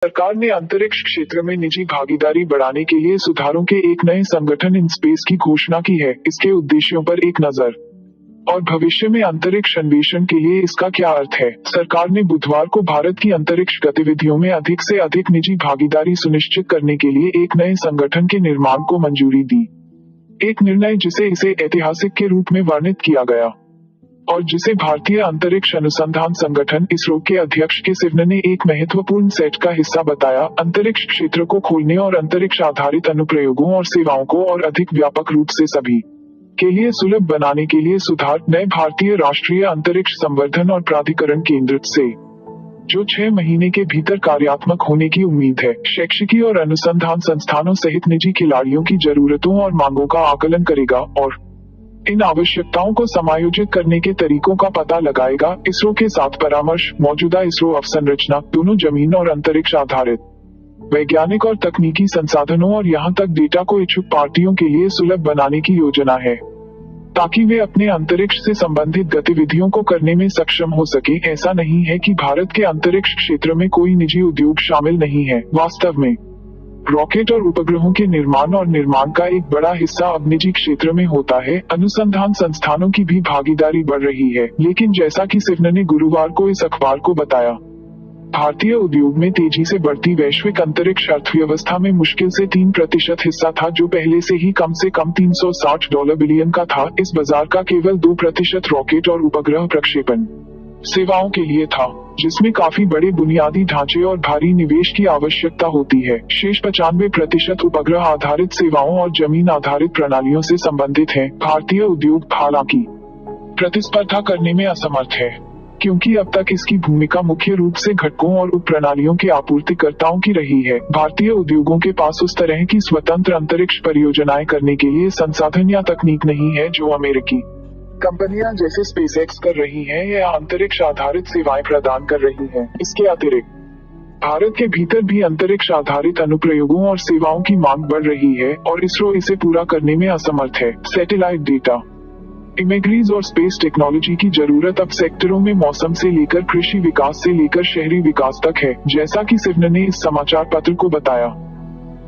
सरकार ने अंतरिक्ष क्षेत्र में निजी भागीदारी बढ़ाने के लिए सुधारों के एक नए संगठन इन स्पेस की घोषणा की है। इसके उद्देश्यों पर एक नजर और भविष्य में अंतरिक्ष अन्वेषण के लिए इसका क्या अर्थ है। सरकार ने बुधवार को भारत की अंतरिक्ष गतिविधियों में अधिक से अधिक निजी भागीदारी सुनिश्चित करने के लिए एक नए संगठन के निर्माण को मंजूरी दी। एक निर्णय जिसे इसे ऐतिहासिक के रूप में वर्णित किया गया और जिसे भारतीय अंतरिक्ष अनुसंधान संगठन इसरो के अध्यक्ष के सिवन ने एक महत्वपूर्ण सेट का हिस्सा बताया। अंतरिक्ष क्षेत्र को खोलने और अंतरिक्ष आधारित अनुप्रयोगों और सेवाओं को और अधिक व्यापक रूप से सभी के लिए सुलभ बनाने के लिए सुधार नए भारतीय राष्ट्रीय अंतरिक्ष संवर्धन और प्राधिकरण केंद्र से जो 6 महीने के भीतर कार्यात्मक होने की उम्मीद है, शैक्षिकी और अनुसंधान संस्थानों सहित निजी खिलाड़ियों की जरूरतों और मांगों का आकलन करेगा और इन आवश्यकताओं को समायोजित करने के तरीकों का पता लगाएगा। इसरो के साथ परामर्श मौजूदा इसरो अवसंरचना दोनों जमीन और अंतरिक्ष आधारित वैज्ञानिक और तकनीकी संसाधनों और यहां तक डेटा को इच्छुक पार्टियों के लिए सुलभ बनाने की योजना है ताकि वे अपने अंतरिक्ष से संबंधित गतिविधियों को करने में सक्षम हो सके। ऐसा नहीं है कि भारत के अंतरिक्ष क्षेत्र में कोई निजी उद्योग शामिल नहीं है। वास्तव में रॉकेट और उपग्रहों के निर्माण और निर्माण का एक बड़ा हिस्सा अब निजी क्षेत्र में होता है। अनुसंधान संस्थानों की भी भागीदारी बढ़ रही है, लेकिन जैसा कि सिवन ने गुरुवार को इस अखबार को बताया, भारतीय उद्योग में तेजी से बढ़ती वैश्विक अंतरिक्ष अर्थव्यवस्था में मुश्किल से 3% हिस्सा था, जो पहले से ही कम $360 बिलियन का था। इस बाजार का केवल 2% रॉकेट और उपग्रह प्रक्षेपण सेवाओं के लिए था, जिसमें काफी बड़े बुनियादी ढांचे और भारी निवेश की आवश्यकता होती है। शेष 95% उपग्रह आधारित सेवाओं और जमीन आधारित प्रणालियों से संबंधित है। भारतीय उद्योग हालांकि प्रतिस्पर्धा करने में असमर्थ है, क्योंकि अब तक इसकी भूमिका मुख्य रूप से घटकों और उप प्रणालियों के आपूर्तिकर्ताओं की रही है। भारतीय उद्योगों के पास उस तरह की स्वतंत्र अंतरिक्ष परियोजनाएं करने के लिए संसाधन या तकनीक नहीं है जो अमेरिकी कंपनियां जैसे स्पेसएक्स कर रही हैं या अंतरिक्ष आधारित सेवाएं प्रदान कर रही हैं। इसके अतिरिक्त भारत के भीतर भी अंतरिक्ष आधारित अनुप्रयोगों और सेवाओं की मांग बढ़ रही है और इसरो इसे पूरा करने में असमर्थ है। सैटेलाइट डेटा इमेजरीज और स्पेस टेक्नोलॉजी की जरूरत अब सेक्टरों में मौसम से लेकर कृषि विकास से लेकर शहरी विकास तक है, जैसा कि सिवन ने इस समाचार पत्र को बताया।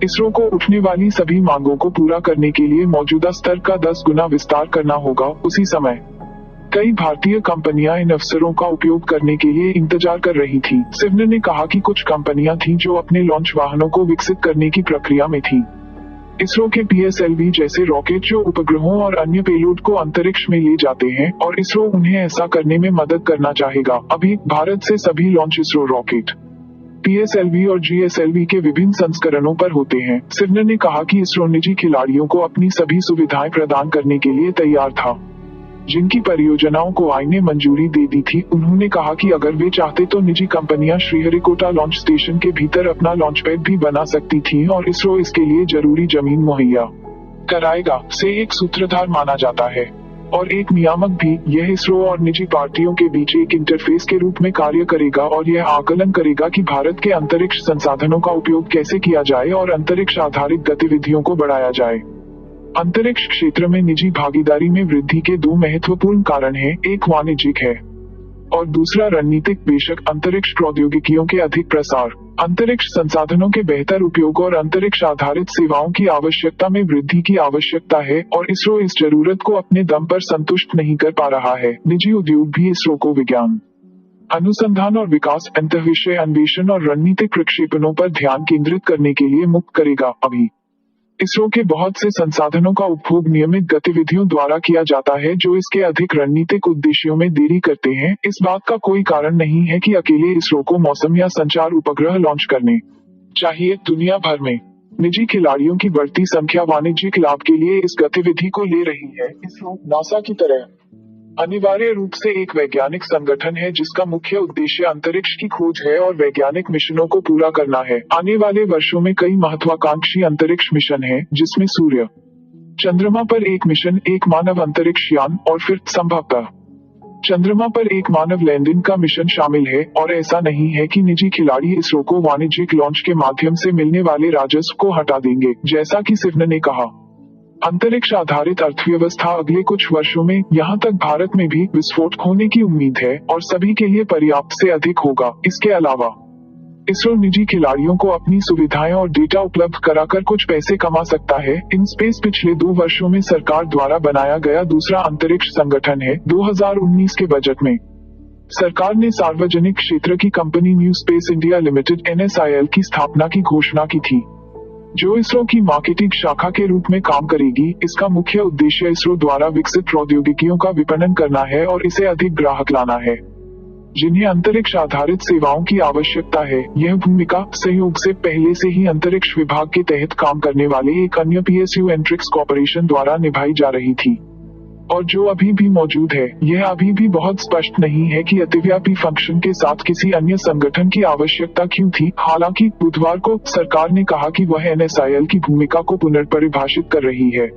इसरो को उठने वाली सभी मांगों को पूरा करने के लिए मौजूदा स्तर का 10 गुना विस्तार करना होगा। उसी समय कई भारतीय कंपनियां इन अवसरों का उपयोग करने के लिए इंतजार कर रही थी। सिवन ने कहा कि कुछ कंपनियां थीं जो अपने लॉन्च वाहनों को विकसित करने की प्रक्रिया में थी। इसरो के PSLV जैसे रॉकेट जो उपग्रहों और अन्य पेलोड को अंतरिक्ष में ले जाते हैं और इसरो उन्हें ऐसा करने में मदद करना चाहेगा। अभी भारत से सभी लॉन्च इसरो रॉकेट PSLV और GSLV के विभिन्न संस्करणों पर होते हैं। सिवन ने कहा कि इसरो निजी खिलाड़ियों को अपनी सभी सुविधाएं प्रदान करने के लिए तैयार था, जिनकी परियोजनाओं को आई ने मंजूरी दे दी थी। उन्होंने कहा कि अगर वे चाहते तो निजी कंपनियां श्रीहरिकोटा लॉन्च स्टेशन के भीतर अपना लॉन्च पैड भी बना सकती थीं और इसरो इसके लिए जरूरी जमीन मुहैया कराएगा से एक सूत्रधार माना जाता है और एक नियामक भी। यह इसरो और निजी पार्टियों के बीच एक इंटरफेस के रूप में कार्य करेगा और यह आकलन करेगा कि भारत के अंतरिक्ष संसाधनों का उपयोग कैसे किया जाए और अंतरिक्ष आधारित गतिविधियों को बढ़ाया जाए। अंतरिक्ष क्षेत्र में निजी भागीदारी में वृद्धि के 2 महत्वपूर्ण कारण हैं, एक वाणिज्यिक है और दूसरा रणनीतिक। बेशक अंतरिक्ष प्रौद्योगिकियों के अधिक प्रसार, अंतरिक्ष संसाधनों के बेहतर उपयोग और अंतरिक्ष आधारित सेवाओं की आवश्यकता में वृद्धि की आवश्यकता है और इसरो इस जरूरत को अपने दम पर संतुष्ट नहीं कर पा रहा है। निजी उद्योग भी इसरो को विज्ञान अनुसंधान और विकास, अंतःविषय अन्वेषण और रणनीतिक प्रक्षेपणों पर ध्यान केंद्रित करने के लिए मुक्त करेगा। अभी इसरो के बहुत से संसाधनों का उपभोग नियमित गतिविधियों द्वारा किया जाता है जो इसके अधिक रणनीतिक उद्देश्यों में देरी करते हैं। इस बात का कोई कारण नहीं है कि अकेले इसरो को मौसम या संचार उपग्रह लॉन्च करने चाहिए। दुनिया भर में निजी खिलाड़ियों की बढ़ती संख्या वाणिज्यिक लाभ के लिए इस गतिविधि को ले रही है। इसरो नासा की तरह अनिवार्य रूप से एक वैज्ञानिक संगठन है जिसका मुख्य उद्देश्य अंतरिक्ष की खोज है और वैज्ञानिक मिशनों को पूरा करना है। आने वाले वर्षों में कई महत्वाकांक्षी अंतरिक्ष मिशन हैं, जिसमें सूर्य, चंद्रमा पर एक मिशन, एक मानव अंतरिक्ष यान और फिर संभवतः चंद्रमा पर एक मानव लैंडिंग का मिशन शामिल है। और ऐसा नहीं है कि निजी खिलाड़ी इसरो को वाणिज्यिक लॉन्च के माध्यम से मिलने वाले राजस्व को हटा देंगे। जैसा कि सिवन ने कहा, अंतरिक्ष आधारित अर्थव्यवस्था अगले कुछ वर्षों में, यहाँ तक भारत में भी, विस्फोट होने की उम्मीद है और सभी के लिए पर्याप्त से अधिक होगा। इसके अलावा इसरो निजी खिलाड़ियों को अपनी सुविधाएं और डेटा उपलब्ध कराकर कुछ पैसे कमा सकता है। इनस्पेस पिछले 2 वर्षों में सरकार द्वारा बनाया गया दूसरा अंतरिक्ष संगठन है। 2019 के बजट में सरकार ने सार्वजनिक क्षेत्र की company new space India limited (NSIL) की स्थापना की घोषणा की थी, जो इसरो की मार्केटिंग शाखा के रूप में काम करेगी। इसका मुख्य उद्देश्य इसरो द्वारा विकसित प्रौद्योगिकियों का विपणन करना है और इसे अधिक ग्राहक लाना है, जिन्हें अंतरिक्ष आधारित सेवाओं की आवश्यकता है। यह भूमिका सहयोग से पहले से ही अंतरिक्ष विभाग के तहत काम करने वाले एक अन्य PSU एंट्रिक्स कॉर्पोरेशन द्वारा निभाई जा रही थी, और जो अभी भी मौजूद है। यह अभी भी बहुत स्पष्ट नहीं है कि अतिव्यापी फंक्शन के साथ किसी अन्य संगठन की आवश्यकता क्यों थी। हालांकि बुधवार को सरकार ने कहा कि वह NSIL की भूमिका को पुनर्परिभाषित कर रही है,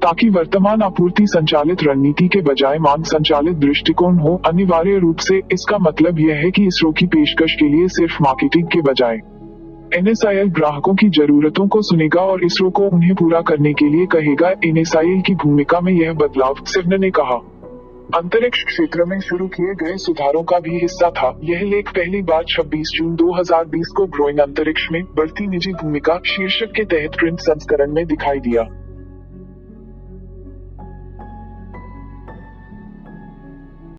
ताकि वर्तमान आपूर्ति संचालित रणनीति के बजाय मांग संचालित दृष्टिकोण हो। अनिवार्य रूप से इसका मतलब यह है कि इसरो की पेशकश के लिए सिर्फ मार्केटिंग के बजाय NSIL ग्राहकों की जरूरतों को सुनेगा और इसरो को उन्हें पूरा करने के लिए कहेगा। NSIL की भूमिका में यह बदलाव, सिवन ने कहा, अंतरिक्ष क्षेत्र में शुरू किए गए सुधारों का भी हिस्सा था। यह लेख पहली बार 26 जून 2020 को ग्रोइंग अंतरिक्ष में बढ़ती निजी भूमिका शीर्षक के तहत प्रिंट संस्करण में दिखाई दिया।